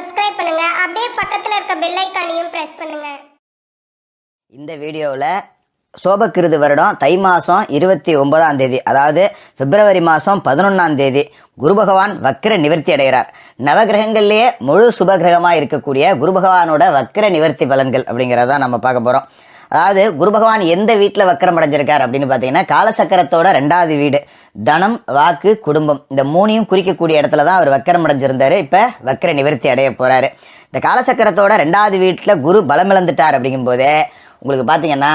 Subscribe பண்ணுங்க. அப்படியே பக்கத்துல இருக்க பெல் ஐகானையும் பிரஸ் பண்ணுங்க. இந்த வீடியோவில் சோபக்கிருது வருடம் தை மாதம் 29ஆம் தேதி, அதாவது பிப்ரவரி மாதம் 11ஆம் தேதி குரு பகவான் வக்ர நிவர்த்தி அடைகிறார். நவகிரகங்கள்லேயே முழு சுபகிரகமாக இருக்கக்கூடிய குரு பகவானோட வக்ர நிவர்த்தி பலன்கள் அப்படிங்கிறத நம்ம பார்க்க போகிறோம். அதாவது குரு பகவான் எந்த வீட்டில் வக்கரம் அடைஞ்சிருக்கார் அப்படின்னு பார்த்தீங்கன்னா, காலசக்கரத்தோட 2வது வீடு, தனம், வாக்கு, குடும்பம், இந்த மூணையும் குறிக்கக்கூடிய இடத்துல தான் அவர் வக்கரம் அடைஞ்சிருந்தாரு. இப்போ வக்கர நிவர்த்தி அடைய போகிறாரு. இந்த காலசக்கரத்தோட 2வது வீட்டில் குரு பலம் இழந்துட்டார் அப்படிங்கும்போதே உங்களுக்கு பார்த்தீங்கன்னா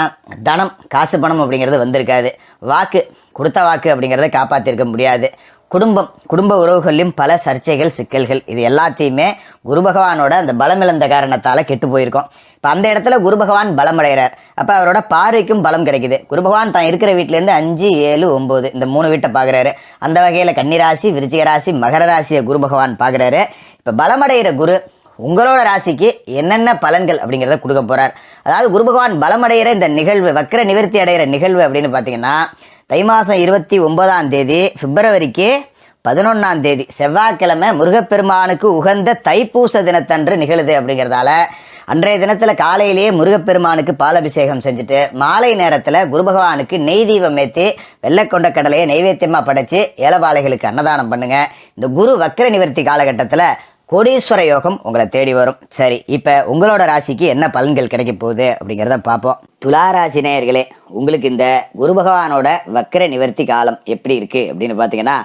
தனம், காசு பணம் அப்படிங்கிறது வந்திருக்காது. வாக்கு, கொடுத்த வாக்கு அப்படிங்கிறத காப்பாற்றிருக்க முடியாது. குடும்ப உறவுகளிலும் பல சர்ச்சைகள், சிக்கல்கள், இது எல்லாத்தையுமே குரு பகவானோட அந்த பலம் இழந்த காரணத்தால் கெட்டு போயிருக்கோம். இப்போ அந்த இடத்துல குரு பகவான் பலம் அடைகிறார். அப்போ அவரோட பார்வைக்கும் பலம் கிடைக்குது. குரு பகவான் தான் இருக்கிற வீட்டிலேருந்து 5, 7, 9 இந்த 3 வீட்டை பார்க்குறாரு. அந்த வகையில் கன்னிராசி, விருச்சிக ராசி, மகர ராசியை குரு பகவான் பார்க்குறாரு. இப்போ பலமடைகிற குரு உங்களோட ராசிக்கு என்னென்ன பலன்கள் அப்படிங்கிறத கொடுக்க போகிறார். அதாவது குரு பகவான் பலமடைகிற இந்த நிகழ்வு, வக்ர நிவர்த்தி அடைகிற நிகழ்வு அப்படின்னு பார்த்தீங்கன்னா, தை மாதம் 29ஆம் தேதி பிப்ரவரிக்கு 11ஆம் தேதி செவ்வாய்க்கிழமை முருகப்பெருமானுக்கு உகந்த தைப்பூச தினத்தன்று நிகழுது. அப்படிங்கிறதால அன்றைய தினத்தில் காலையிலேயே முருகப்பெருமானுக்கு பாலபிஷேகம் செஞ்சுட்டு மாலை நேரத்தில் குரு பகவானுக்கு நெய் தீபம் ஏற்றி வெள்ளைக்கொண்ட கடலையை நைவேத்தியமாக படைச்சு ஏலபாளைகளுக்கு அன்னதானம் பண்ணுங்க. இந்த குரு வக்ர நிவர்த்தி காலகட்டத்தில் கோடீஸ்வர யோகம் உங்களை தேடி வரும். சரி, இப்போ உங்களோட ராசிக்கு என்ன பலன்கள் கிடைக்க போகுது அப்படிங்கிறத பார்ப்போம். துளாராசி நேயர்களே, உங்களுக்கு இந்த குரு பகவானோட வக்ர நிவர்த்தி காலம் எப்படி இருக்குது அப்படின்னு பார்த்தீங்கன்னா,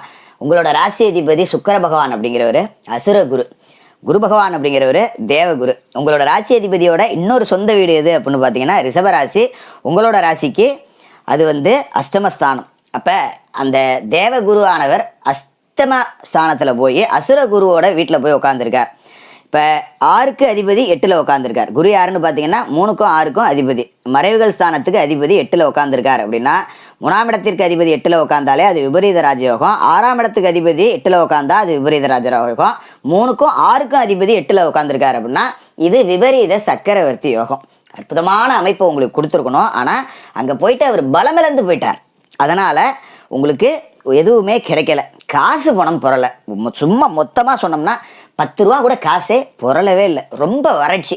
உங்களோட ராசி அதிபதி சுக்கிர பகவான் அப்படிங்கிறவர் அசுர குரு, குரு பகவான் அப்படிங்கிறவர் தேவகுரு. உங்களோட ராசி அதிபதியோட இன்னொரு சொந்த வீடு எது அப்படின்னு பார்த்தீங்கன்னா ரிஷபராசி. உங்களோட ராசிக்கு அது அஷ்டமஸ்தானம். அப்போ அந்த தேவகுரு ஆனவர் அஷ்டம ஸ்தானத்தில் போய் அசுர குருவோட வீட்டில் போய் உட்காந்துருக்கார். இப்போ 6க்கு அதிபதி 8ல் உட்காந்துருக்கார். குரு யாருன்னு பார்த்தீங்கன்னா 3க்கும் 6க்கும் அதிபதி, மறைவுகள் ஸ்தானத்துக்கு அதிபதி 8ல் உட்காந்துருக்கார். அப்படின்னா 3ஆம் இடத்திற்கு அதிபதி 8ல் உட்காந்தாலே அது விபரீத ராஜயோகம். 6ஆம் இடத்துக்கு அதிபதி 8ல் உட்காந்தா அது விபரீத ராஜயோகம். 3க்கும் 6க்கும் அதிபதி 8ல் உட்காந்துருக்காரு அப்படின்னா இது விபரீத சக்கரவர்த்தி யோகம். அற்புதமான அமைப்பை உங்களுக்கு கொடுத்துருக்கணும். ஆனால் அங்கே போயிட்டு அவர் பலமிழந்து போயிட்டார். அதனால் உங்களுக்கு எதுவுமே கிடைக்கல. காசு பணம் புரலை. சும்மா மொத்தமாக சொன்னோம்னா 10 ரூபா கூட காசே புரளவே இல்லை. ரொம்ப வறட்சி.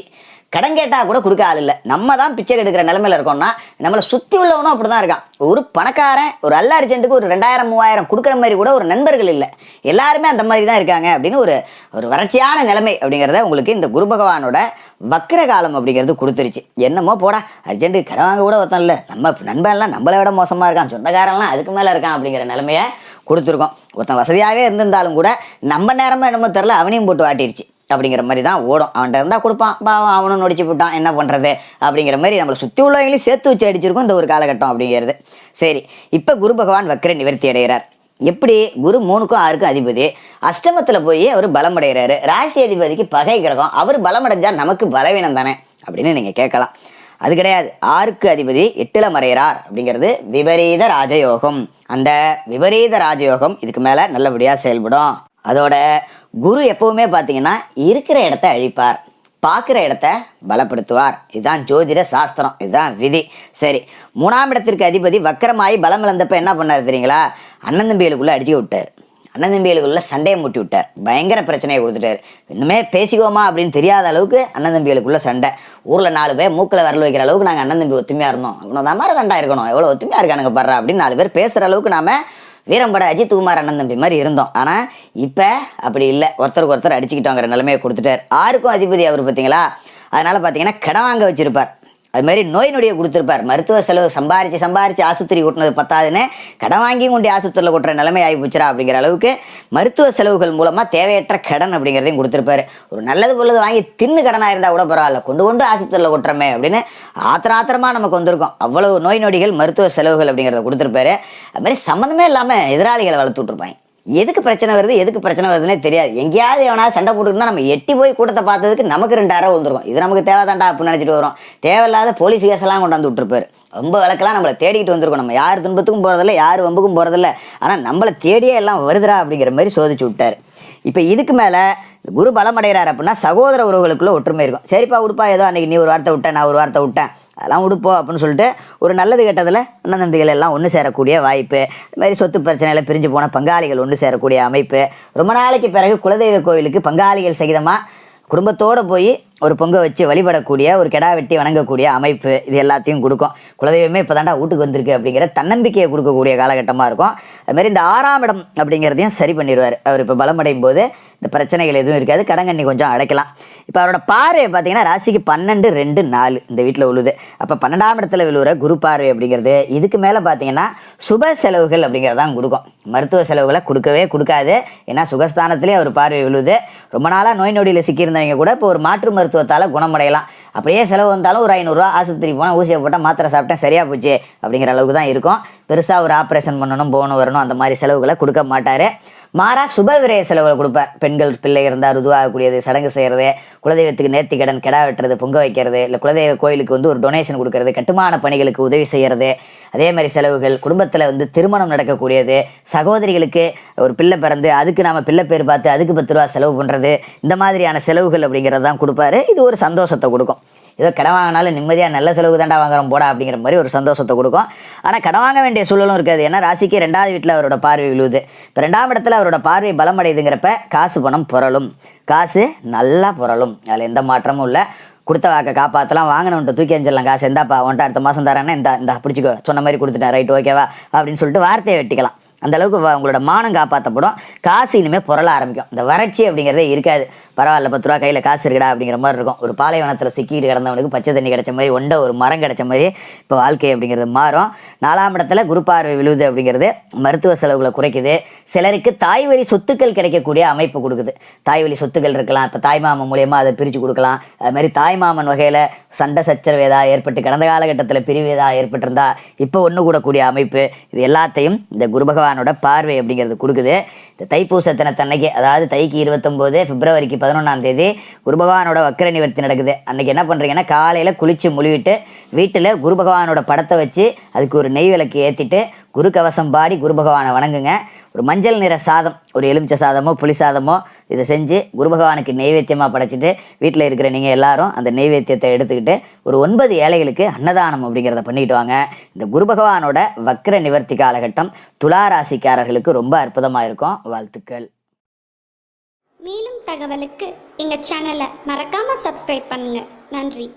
கடன் கேட்டால் கூட கொடுக்க ஆள் இல்லை. நம்ம தான் பிச்சை எடுக்கிற நிலைமையில இருக்கோம்னா நம்மளை சுற்றி உள்ளவனும் அப்படி தான் இருக்கான். ஒரு பணக்காரன் ஒரு அல்ல அர்ஜென்ட்டுக்கு ஒரு 2000, 3000 கொடுக்குற மாதிரி கூட ஒரு நண்பர்கள் இல்லை. எல்லாருமே அந்த மாதிரி தான் இருக்காங்க அப்படின்னு ஒரு வறட்சியான நிலைமை அப்படிங்கிறத உங்களுக்கு இந்த குரு பகவானோட வக்ர காலம் அப்படிங்கிறது கொடுத்துருச்சு. என்னமோ போடா, அர்ஜென்ட்டு கடன் வாங்க கூட ஒருத்தன் இல்லை, நம்ம நண்பன்லாம் நம்மளை விட மோசமாக இருக்கான், சொந்தக்காரன்லாம் அதுக்கு மேலே இருக்கான் அப்படிங்கிற நிலைமையை கொடுத்துருக்கோம். ஒருத்தன் வசதியாகவே இருந்திருந்தாலும் கூட நம்ம நேரமாக என்னமோ தெரில அவனையும் போட்டு வாட்டிருச்சு அப்படிங்கிற மாதிரி தான் ஓடும். அவன்கிட்ட இருந்தால் கொடுப்பான், பாவம் அவனும் நொடிச்சு போட்டான், என்ன பண்ணுறது அப்படிங்கிற மாதிரி நம்மளை சுற்றி உள்ளவங்களையும் சேர்த்து வச்சு அடிச்சிருக்கும் இந்த ஒரு காலகட்டம் அப்படிங்கிறது. சரி, இப்போ குரு பகவான் வக்ர நிவர்த்தி அடைகிறார். எப்படி? குரு 3க்கும் 6க்கும் அதிபதி அஷ்டமத்தில் போய் அவர் பலம் அடைகிறாரு. ராசி அதிபதிக்கு பகை கிரகம், அவர் பலம் அடைஞ்சா நமக்கு பலவீனம் தானே அப்படின்னு நீங்கள் கேட்கலாம். அது கிடையாது. 6க்கு அதிபதி 8ல் மறைகிறார் அப்படிங்கிறது விபரீத ராஜயோகம். அந்த விபரீத ராஜயோகம் இதுக்கு மேலே நல்லபடியாக செயல்படும். அதோட குரு எப்பவுமே பார்த்தீங்கன்னா இருக்கிற இடத்த அழிப்பார், பார்க்குற இடத்த பலப்படுத்துவார். இதுதான் ஜோதிட சாஸ்திரம், இதுதான் விதி. சரி, 3ஆம் இடத்திற்கு அதிபதி வக்கரமாகி பலம் இழந்தப்ப என்ன பண்ணார் தெரியுங்களா? அண்ணன் தம்பிகளுக்குள்ளே அடிச்சு விட்டார். அண்ணன் தம்பிகளுக்குள்ள சண்டையை மூட்டி விட்டார். பயங்கர பிரச்சனையை கொடுத்துட்டார். இன்னுமே பேசிக்குவோமா அப்படின்னு தெரியாத அளவுக்கு அண்ணன் தம்பிகளுக்குள்ள சண்டை. ஊரில் 4 பேர் மூக்கில் விரல் வைக்கிற அளவுக்கு நாங்கள் அண்ணன் தம்பி ஒத்துமையாக இருந்தோம். அவனோட மாதிரி சண்டை இருக்கணும், எவ்வளோ ஒத்துமையாக இருக்கானுங்க படுறா அப்படின்னு 4 பேர் பேசுகிற அளவுக்கு நாம வீரம்பட அஜித் குமார் அண்ணன் தம்பி மாதிரி இருந்தோம். ஆனால் இப்போ அப்படி இல்லை, ஒருத்தருக்கு ஒருத்தர் அடிச்சுக்கிட்டோங்கிற நிலைமையை கொடுத்துட்டார். 6க்கும் அதிபதி அவர் பார்த்தீங்களா, அதனால் பார்த்தீங்கன்னா கடன் வாங்க வச்சிருப்பார். அது மாதிரி நோய் நொடியை கொடுத்துருப்பார். மருத்துவ செலவு சம்பாரிச்சு ஆஸ்பத்திரி கொட்டினது பத்தாதுன்னு கடன் வாங்கியும் கொண்டு ஆஸ்பத்திரியில் கொட்டுற நிலைமை ஆகி போச்சுரா அப்படிங்கிற அளவுக்கு மருத்துவ செலவுகள் மூலமாக தேவையற்ற கடன் அப்படிங்கிறதையும் கொடுத்துருப்பாரு. ஒரு நல்லது பொழுது வாங்கி தின்னு கடனாக இருந்தால் கூட பரவாயில்ல, கொண்டு ஆஸ்பத்திரியில் கொட்டுறமே அப்படின்னு ஆத்திரமாக நமக்கு வந்திருக்கும். அவ்வளவு நோய் நொடிகள், மருத்துவ செலவுகள் அப்படிங்கிறத கொடுத்துருப்பாரு. அது மாதிரி சம்மந்தமே இல்லாமல் எதிராளிகளை வளர்த்து விட்ருப்பாங்க. எதுக்கு பிரச்சனை வருதுன்னே தெரியாது. எங்கேயாவது எவனாவது சண்டை போட்டுருந்தா நம்ம எட்டி போய் கூட்டத்தை பார்த்ததுக்கு நமக்கு 2000 வந்துருக்கும். இது நமக்கு தேவைதான்டா அப்படின்னு நினச்சிட்டு வரும். தேவையில்லாத போலீஸ் கேஸெல்லாம் கொண்டாந்து விட்டுருப்பாரு. ரொம்ப வழக்கெல்லாம் நம்மளை தேடிக்கிட்டு வந்திருக்கோம். நம்ம யார் துன்பத்துக்கும் போகிறதில்ல, யார் வம்புக்கும் போகிறதில்ல. ஆனால் நம்மளை தேடியே எல்லாம் வருதுரா அப்படிங்கிற மாதிரி சோதிச்சு விட்டார். இப்போ இதுக்கு மேலே குரு பலம் அடைகிறார் அப்படின்னா சகோதர உறவுகளுக்குள்ள ஒற்றுமை இருக்கும். சரிப்பா விடுப்பா, ஏதோ அன்றைக்கி நீ ஒரு வார்த்தை விட்டேன், நான் ஒரு வார்த்தை விட்டேன், அதெல்லாம் விடுப்போம் அப்படின்னு சொல்லிட்டு ஒரு நல்லது கெட்டதில் அண்ணன் தம்பிகள் எல்லாம் ஒன்று சேரக்கூடிய வாய்ப்பு. இது மாதிரி சொத்து பிரச்சனையில் பிரிஞ்சு போன பங்காளிகள் ஒன்று சேரக்கூடிய அமைப்பு. ரொம்ப நாளைக்கு பிறகு குலதெய்வ கோவிலுக்கு பங்காளிகள் சகிதமாக குடும்பத்தோடு போய் ஒரு பொங்க வச்சு வழிபடக்கூடிய ஒரு கெடா வெட்டி வணங்கக்கூடிய அமைப்பு இது எல்லாத்தையும் கொடுக்கும். குலதெய்வமே இப்போ தாண்டா வீட்டுக்கு வந்திருக்கு அப்படிங்கிற தன்னம்பிக்கையை கொடுக்கக்கூடிய காலகட்டமாக இருக்கும். அதுமாரி இந்த 6ஆம் இடம் அப்படிங்கிறதையும் சரி பண்ணிடுவார். அவர் இப்போ பலமடையும் போது இந்த பிரச்சனைகள் எதுவும் இருக்காது, கடங்கண்ணி கொஞ்சம் அடைக்கலாம். இப்போ அவரோட பார்வை பார்த்தீங்கன்னா ராசிக்கு 12, 2, 4 இந்த வீட்டில் உழுது. அப்போ 12ஆம் இடத்துல விழுவுற குரு பார்வை அப்படிங்கிறது இதுக்கு மேலே பார்த்தீங்கன்னா சுப செலவுகள் அப்படிங்கிறதான் கொடுக்கும். மருத்துவ செலவுகளை கொடுக்கவே கொடுக்காது. ஏன்னா சுகஸ்தானத்திலே அவர் பார்வை விழுது. ரொம்ப நாளாக நோய் நொடியில் சிக்கியிருந்தவங்க கூட இப்போ ஒரு மாற்று மருத்துவத்தால் குணமடையலாம். அப்படியே செலவு வந்தாலும் ஒரு 500 ரூபா ஆஸ்பத்திரி போனால் ஊசியை போட்டால் மாத்திரை சாப்பிட்டேன் சரியாக போச்சு அப்படிங்கிற அளவுக்கு தான் இருக்கும். பெருசாக ஒரு ஆப்ரேஷன் பண்ணணும் போகணும் வரணும் அந்த மாதிரி செலவுகளை கொடுக்க மாட்டார். மாறா சுப விரய செலவுகளை கொடுப்பார். பெண்கள் பிள்ளை இருந்தால் ருதுவாகக்கூடியது, சடங்கு செய்கிறது, குலதெய்வத்துக்கு நேர்த்திக்கடன் கெடா வெட்டுறது, பொங்க வைக்கிறது, இல்லை குலதெய்வ கோயிலுக்கு ஒரு டொனேஷன் கொடுக்கறது, கட்டுமான பணிகளுக்கு உதவி செய்கிறது, அதே மாதிரி செலவுகள் குடும்பத்தில் திருமணம் நடக்கக்கூடியது, சகோதரிகளுக்கு ஒரு பிள்ளை பிறந்து அதுக்கு நாம் பிள்ளை பேர் பார்த்து அதுக்கு 10 ரூபா செலவு பண்ணுறது, இந்த மாதிரியான செலவுகள் அப்படிங்கிறது தான் கொடுப்பாரு. இது ஒரு சந்தோஷத்தை கொடுக்கும். ஏதோ கடன் வாங்கினாலும் நிம்மதியாக நல்ல செலவு தாண்டா வாங்குறோம் போடா அப்படிங்கிற மாதிரி ஒரு சந்தோஷத்தை கொடுக்கும். ஆனால் கடன் வாங்க வேண்டிய சூழலும் இருக்காது. ஏன்னா ராசிக்கு 2வது வீட்டில் அவரோட பார்வை விழுவுது. இப்போ 2ஆம் இடத்துல அவரோட பார்வை பலமடையுதுங்கிறப்ப காசு பணம் புரளும். காசு நல்லா புரளும். அதில் எந்த மாற்றமும் இல்லை. கொடுத்த வாக்கை காப்பாற்றலாம், வாங்கினவன்ட்டு தூக்கி அஞ்சிடலாம். காசு எந்தாப்பா உன்ட்ட அடுத்த மாதம் தரேன்னா இந்த பிடிச்சிக்கோ, சொன்ன மாதிரி கொடுத்துட்டேன், ரைட் ஓகேவா அப்படின்னு சொல்லிட்டு வார்த்தையை வெட்டிக்கலாம். அந்த அளவுக்கு உங்களோட மானம் காப்பாற்றப்படும். காசு இனிமேல் புரள ஆரம்பிக்கும். இந்த வறட்சி அப்படிங்கிறதே இருக்காது. பரவாயில்ல 10 ரூபா கையில் காசு இருக்குடா அப்படிங்கிற மாதிரி இருக்கும். ஒரு பாலைவனத்தில் சிக்கிட்டு கிடந்தவனுக்கு பச்சை தண்ணி கிடைச்ச மாதிரி, ஒரு மரம் கிடைச்ச மாதிரி இப்போ வாழ்க்கை அப்படிங்கிறது மாறும். 4ஆம் இடத்துல குரு பார்வை விழுவுது அப்படிங்கிறது மருத்துவ செலவுகளை குறைக்குது. சிலருக்கு தாய் வழி சொத்துக்கள் கிடைக்கக்கூடிய அமைப்பு கொடுக்குது. தாய் வழி சொத்துக்கள் இருக்கலாம். இப்போ தாய்மாமன் மூலியமாக அதை பிரித்து கொடுக்கலாம். அது மாதிரி தாய்மாமன் வகையில் சண்டை சச்சரவு ஏதாவது ஏற்பட்டு கடந்த காலகட்டத்தில் பிரிவு ஏதாவது ஏற்பட்டிருந்தா இப்போ ஒன்று கூடக்கூடிய அமைப்பு, இது எல்லாத்தையும் இந்த குரு பகவானோட பார்வை அப்படிங்கிறது கொடுக்குது. இந்த தைப்பூச தினத்தன்னைக்கு, அதாவது தைக்கு 29, பிப்ரவரிக்கு 11ஆம் தேதி குரு பகவானோட வக்கர நிவர்த்தி நடக்குது. அன்றைக்கி என்ன பண்ணுறீங்கன்னா காலையில் குளித்து முழுவிட்டு வீட்டில் குரு பகவானோட படத்தை வச்சு அதுக்கு ஒரு நெய் விளக்கு ஏற்றிட்டு குரு கவசம் பாடி குரு பகவானை வணங்குங்க. ஒரு மஞ்சள் நிற சாதம், ஒரு எலுமிச்சை சாதமோ புளி சாதமோ இதை செஞ்சு குரு பகவானுக்கு நெய்வேத்தியமாக படைச்சிட்டு வீட்டில் இருக்கிற நீங்கள் எல்லாரும் அந்த நெய்வேத்தியத்தை எடுத்துக்கிட்டு ஒரு 9 ஏழைகளுக்கு அன்னதானம் அப்படிங்கிறத பண்ணிட்டு வாங்க. இந்த குரு பகவானோட வக்கர நிவர்த்தி காலகட்டம் துலா ராசிக்காரர்களுக்கு ரொம்ப அற்புதமாக இருக்கும். வாழ்த்துக்கள். மேலும் தகவலுக்கு எங்கள் சேனலை மறக்காமல் சப்ஸ்கிரைப் பண்ணுங்கள். நன்றி.